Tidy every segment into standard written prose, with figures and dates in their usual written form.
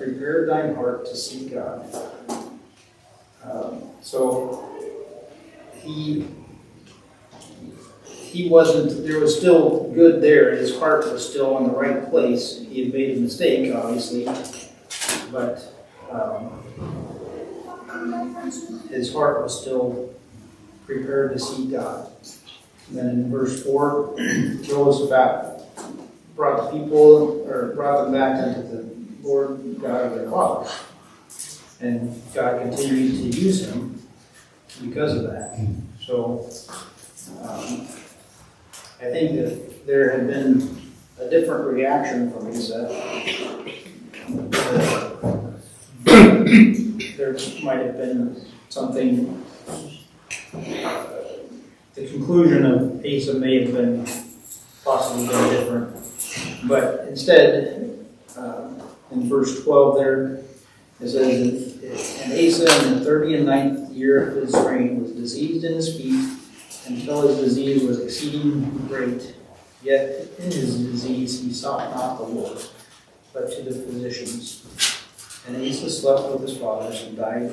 prepared thine heart to seek God. So he wasn't, there was still good there. His heart was still in the right place. He had made a mistake, obviously, but his heart was still prepared to seek God. And then in verse 4, Jehoshaphat brought them back into the Lord God of their fathers. And God continued to use him because of that. So I think that there had been a different reaction from Asa. There might have been something, the conclusion of Asa may have been possibly been different. But instead, in verse 12 there, it says, and Asa in the 39th year of his reign was diseased in his feet, until his disease was exceeding great. Yet in his disease he sought not the Lord, but to the physicians. And Asa slept with his fathers and died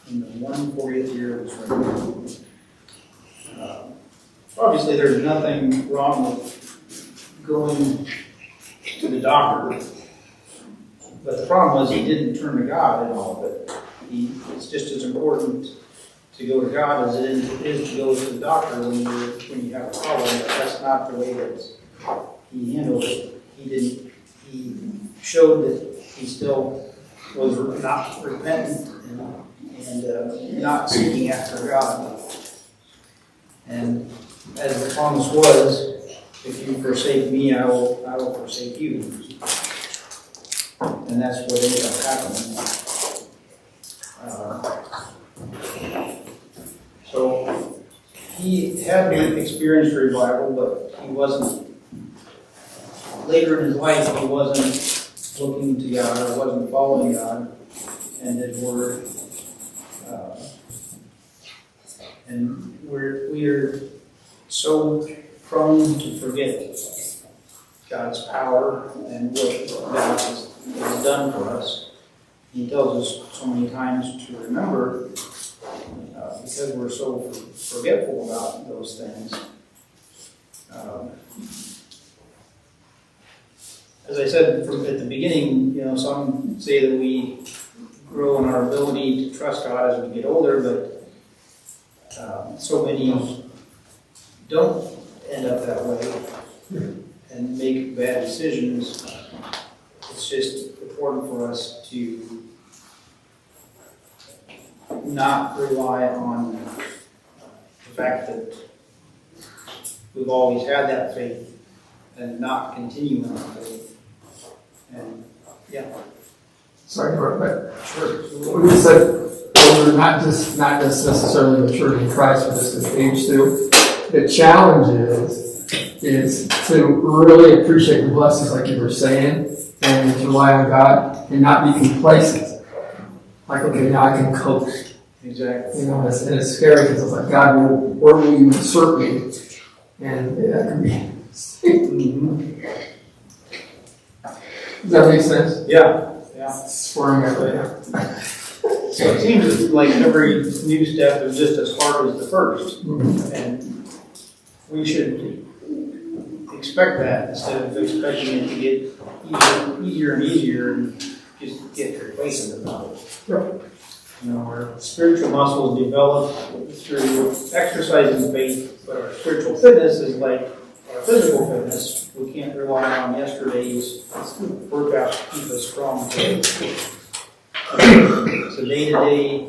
in the 140th year of his reign. Obviously, there's nothing wrong with going to the doctor, but the problem was he didn't turn to God in all of it. It's just as important to go to God as it is to go to the doctor when you have a problem. But that's not the way that he handled it. He showed that he still was not repentant and not seeking after God. And as the promise was, if you forsake me, I will forsake you. And that's what ended up happening. So he had experienced revival, but he wasn't, later in his life, he wasn't looking to God or wasn't following God and His Word. And we're so prone to forget God's power and what God has done for us. He tells us so many times to remember because we're so forgetful about those things. As I said at the beginning, some say that we grow in our ability to trust God as we get older, but so many don't end up that way and make bad decisions. It's just important for us to not rely on the fact that we've always had that faith and not continue in that faith. And sorry, but sure. When you said we're not just necessarily mature in Christ, but just as age through, the challenge is to really appreciate the blessings, like you were saying, and to rely on God and not be complacent. Like, okay, now I can coast. Exactly. And it's scary because it's like, God, where will you insert me? And that can be. Mm-hmm. Does that make sense? Yeah. Swearing at it. So it seems like every new step is just as hard as the first. Mm-hmm. And we should expect that instead of expecting it to get easier and easier and just get complacent about it. Yep. Our spiritual muscles develop through exercising faith, but our spiritual fitness is like our physical fitness. We can't rely on yesterday's workout to keep us strong today. It's a day-to-day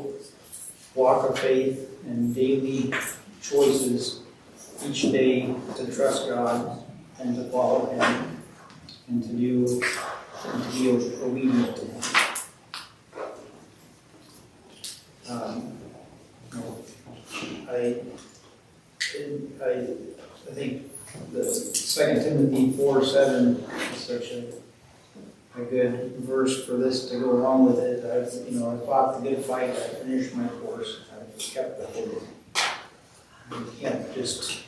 walk of faith and daily choices each day to trust God and to follow Him and to be obedient to Him. I think the 2 Timothy 4:7 is such a good verse for this to go along with it. I fought the good fight. I finished my course. I've kept the faith. You can't just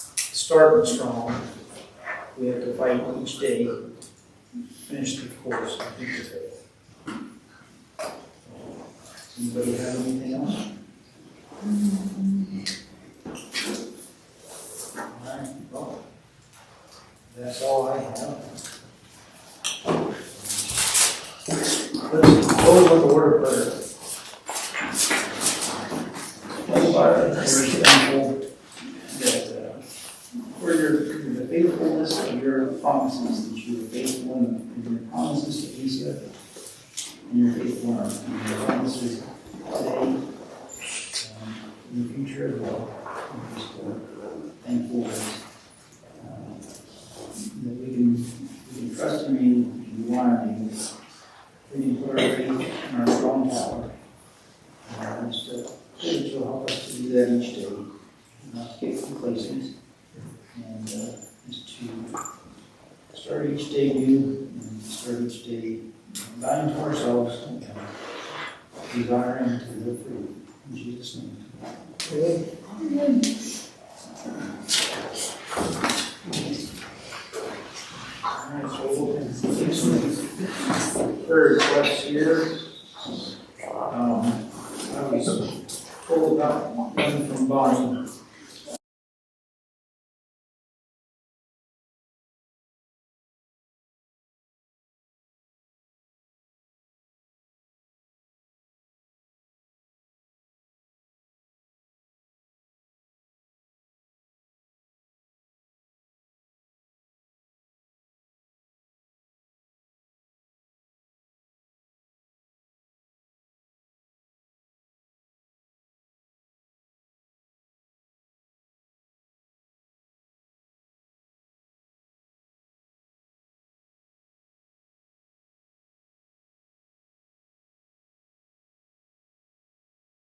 starting strong we have to fight each day, finish the course, and keep the faith. Anybody have anything else? All right, well, that's all I have. Let's close with a word of prayer. Heavenly Father, we're thankful that for the faithfulness of your promises, that you are faithful in your promises to Lisa, and you're faithful in your promises today, in the future as well. We're just thankful that we can trust in you, and we want to be. We can put our faith in our strong tower. Just pray that you'll help us to do that each day, not to get complacent, and just to start each day new, and start each day dying to ourselves, and desiring to live for you. In Jesus' name. Amen. All right, so we'll take some prayer requests here. I was told about one from Bonnie.